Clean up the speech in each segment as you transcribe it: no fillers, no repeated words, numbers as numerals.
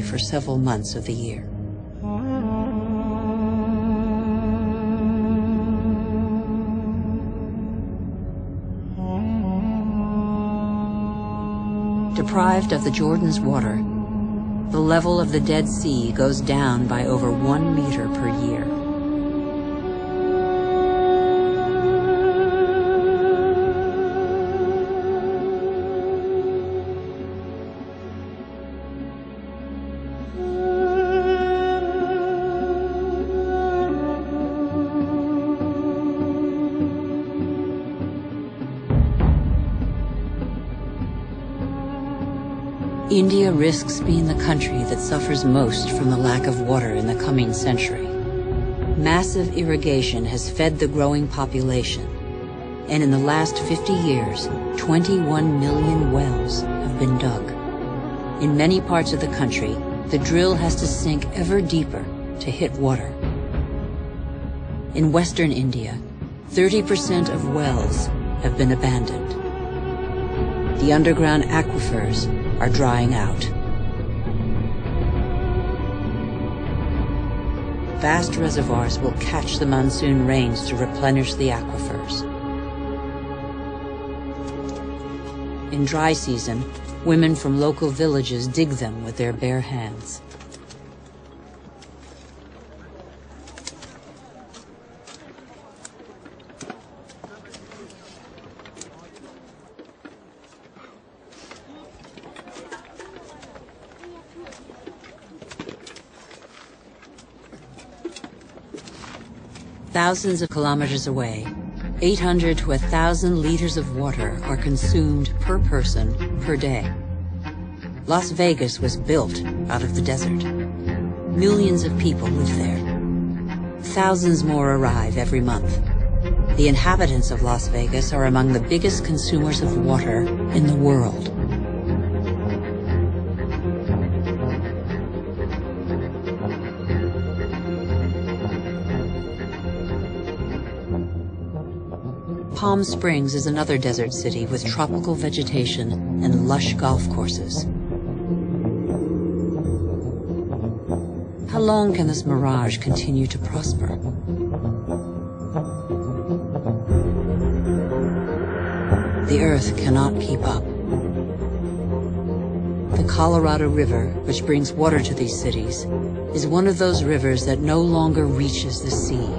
for several months of the year. Deprived of the Jordan's water, the level of the Dead Sea goes down by over 1 meter per year. India risks being the country that suffers most from the lack of water in the coming century. Massive irrigation has fed the growing population, and in the last 50 years, 21 million wells have been dug. In many parts of the country, the drill has to sink ever deeper to hit water. In western India, 30% of wells have been abandoned. The underground aquifers are drying out. Vast reservoirs will catch the monsoon rains to replenish the aquifers. In dry season, women from local villages dig them with their bare hands. Thousands of kilometers away, 800 to 1,000 liters of water are consumed per person per day. Las Vegas was built out of the desert. Millions of people live there. Thousands more arrive every month. The inhabitants of Las Vegas are among the biggest consumers of water in the world. Palm Springs is another desert city with tropical vegetation and lush golf courses. How long can this mirage continue to prosper? The earth cannot keep up. The Colorado River, which brings water to these cities, is one of those rivers that no longer reaches the sea.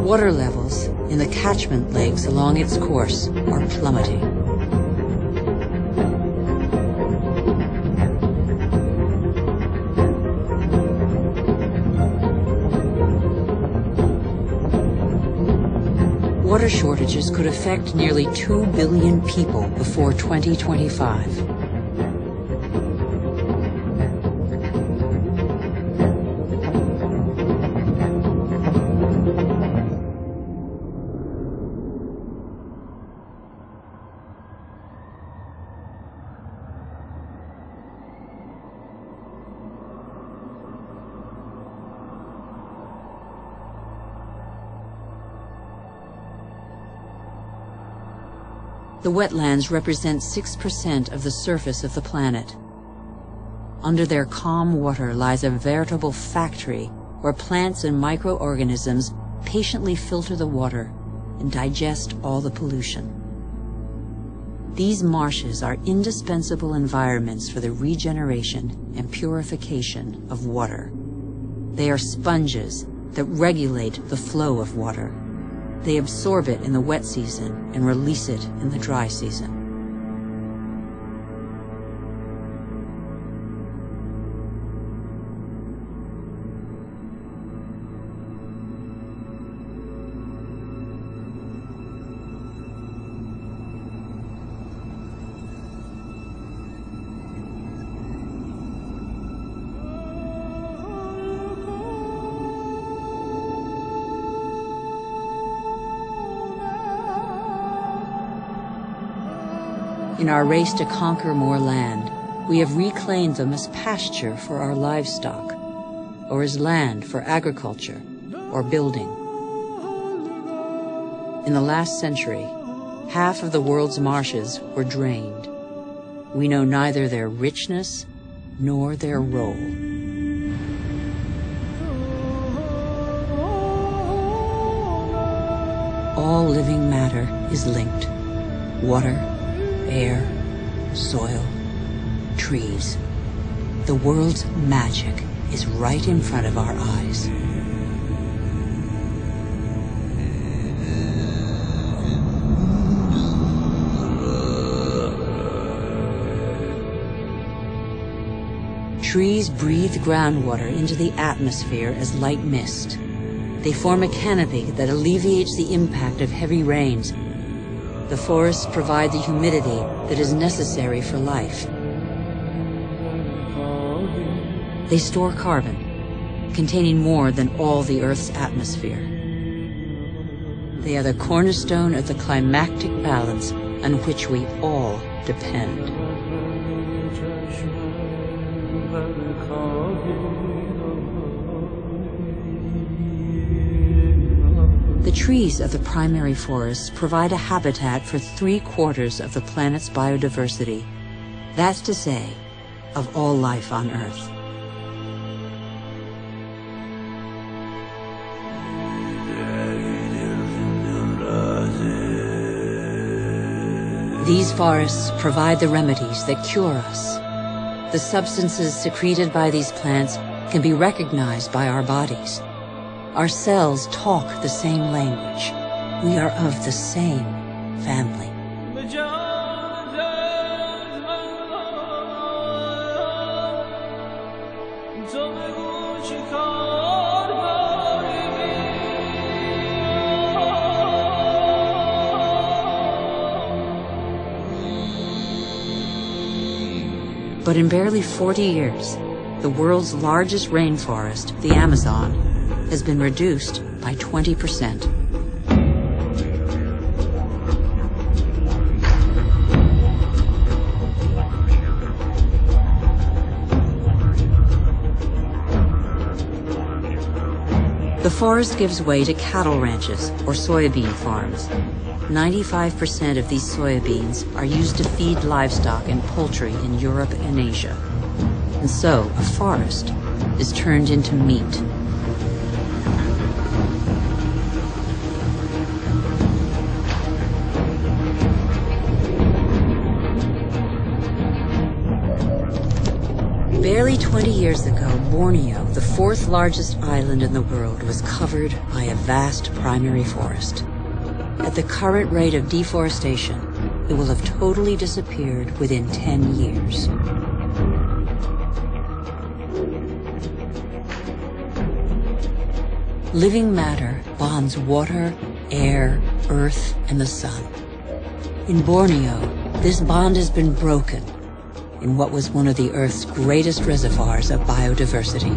Water levels in the catchment lakes along its course are plummeting. Water shortages could affect nearly 2 billion people before 2025. The wetlands represent 6% of the surface of the planet. Under their calm water lies a veritable factory where plants and microorganisms patiently filter the water and digest all the pollution. These marshes are indispensable environments for the regeneration and purification of water. They are sponges that regulate the flow of water. They absorb it in the wet season and release it in the dry season. In our race to conquer more land, we have reclaimed them as pasture for our livestock, or as land for agriculture or building. In the last century, half of the world's marshes were drained. We know neither their richness nor their role. All living matter is linked. Water, air, soil, trees. The world's magic is right in front of our eyes. Trees breathe groundwater into the atmosphere as light mist. They form a canopy that alleviates the impact of heavy rains. The forests provide the humidity that is necessary for life. They store carbon, containing more than all the Earth's atmosphere. They are the cornerstone of the climactic balance on which we all depend. The trees of the primary forests provide a habitat for 3/4 of the planet's biodiversity. That's to say, of all life on Earth. These forests provide the remedies that cure us. The substances secreted by these plants can be recognized by our bodies. Our cells talk the same language. We are of the same family. But in barely 40 years, the world's largest rainforest, the Amazon, has been reduced by 20%. The forest gives way to cattle ranches or soybean farms. 95% of these soybeans are used to feed livestock and poultry in Europe and Asia. And so, a forest is turned into meat. Barely 20 years ago, Borneo, the 4th largest island in the world, was covered by a vast primary forest. At the current rate of deforestation, it will have totally disappeared within 10 years. Living matter bonds water, air, earth, and the sun. In Borneo, this bond has been broken in what was one of the Earth's greatest reservoirs of biodiversity.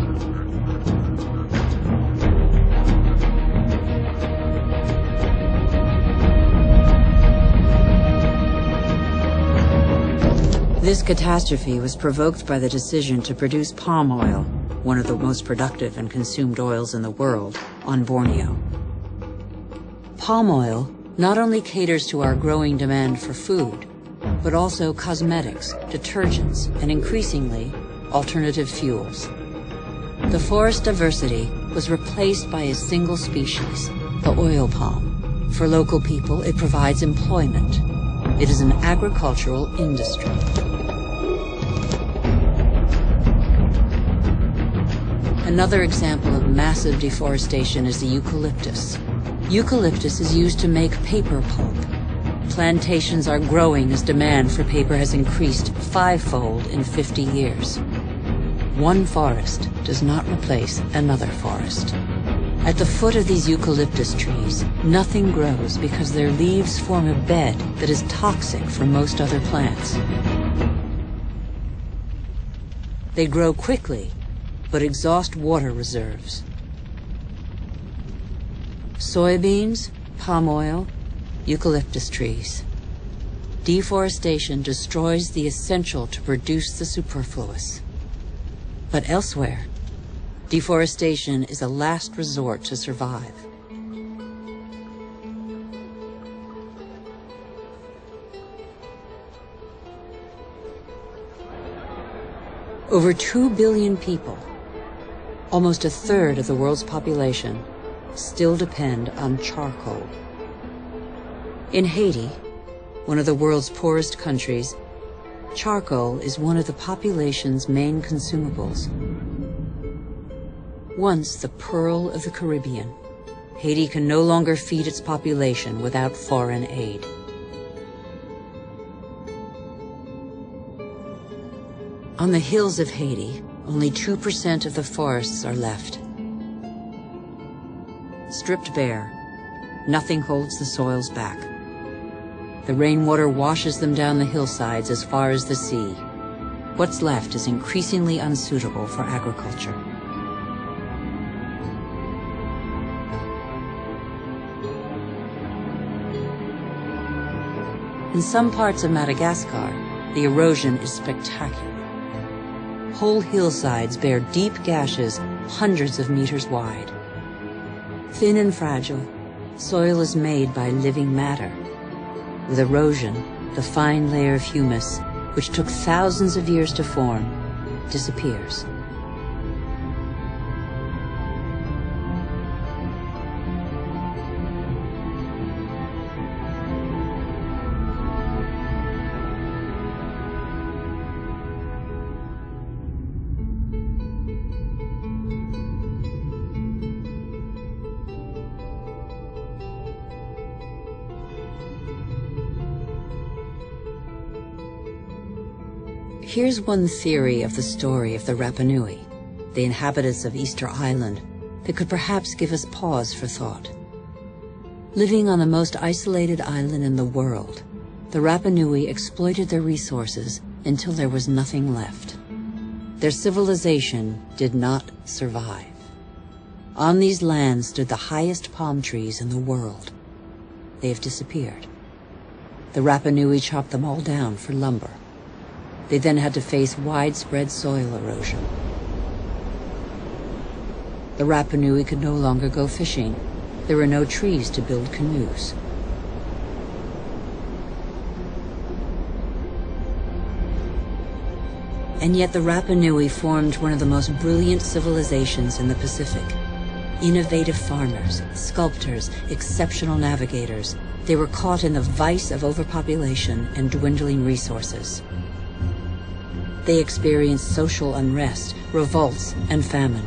This catastrophe was provoked by the decision to produce palm oil, one of the most productive and consumed oils in the world, on Borneo. Palm oil not only caters to our growing demand for food, but also cosmetics, detergents, and increasingly, alternative fuels. The forest diversity was replaced by a single species, the oil palm. For local people, it provides employment. It is an agricultural industry. Another example of massive deforestation is the eucalyptus. Eucalyptus is used to make paper pulp. Plantations are growing as demand for paper has increased 5-fold in 50 years. One forest does not replace another forest. At the foot of these eucalyptus trees, nothing grows because their leaves form a bed that is toxic for most other plants. They grow quickly, but exhaust water reserves. Soybeans, palm oil, eucalyptus trees. Deforestation destroys the essential to produce the superfluous. But elsewhere, deforestation is a last resort to survive. Over 2 billion people, almost a third of the world's population, still depend on charcoal. In Haiti, one of the world's poorest countries, charcoal is one of the population's main consumables. Once the pearl of the Caribbean, Haiti can no longer feed its population without foreign aid. On the hills of Haiti, only 2% of the forests are left. Stripped bare, nothing holds the soils back. The rainwater washes them down the hillsides as far as the sea. What's left is increasingly unsuitable for agriculture. In some parts of Madagascar, the erosion is spectacular. Whole hillsides bear deep gashes hundreds of meters wide. Thin and fragile, soil is made by living matter. With erosion, the fine layer of humus, which took thousands of years to form, disappears. Here's one theory of the story of the Rapa Nui, the inhabitants of Easter Island, that could perhaps give us pause for thought. Living on the most isolated island in the world, the Rapa Nui exploited their resources until there was nothing left. Their civilization did not survive. On these lands stood the highest palm trees in the world. They have disappeared. The Rapa Nui chopped them all down for lumber. They then had to face widespread soil erosion. The Rapa Nui could no longer go fishing. There were no trees to build canoes. And yet the Rapa Nui formed one of the most brilliant civilizations in the Pacific. Innovative farmers, sculptors, exceptional navigators, they were caught in the vice of overpopulation and dwindling resources. They experienced social unrest, revolts, and famine.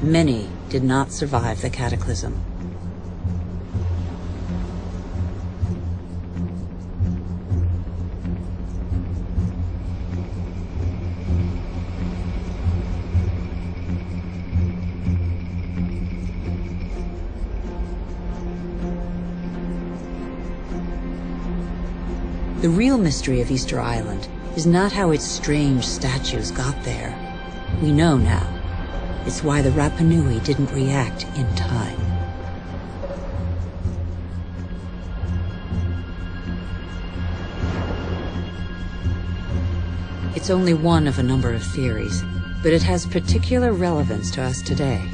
Many did not survive the cataclysm. The real mystery of Easter Island is not how its strange statues got there. We know now. It's why the Rapa Nui didn't react in time. It's only one of a number of theories, but it has particular relevance to us today.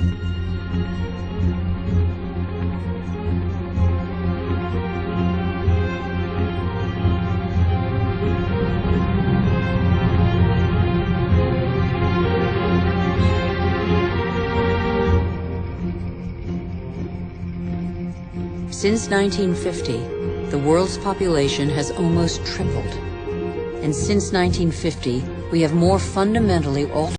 Since 1950, the world's population has almost tripled. And since 1950, we have more fundamentally altered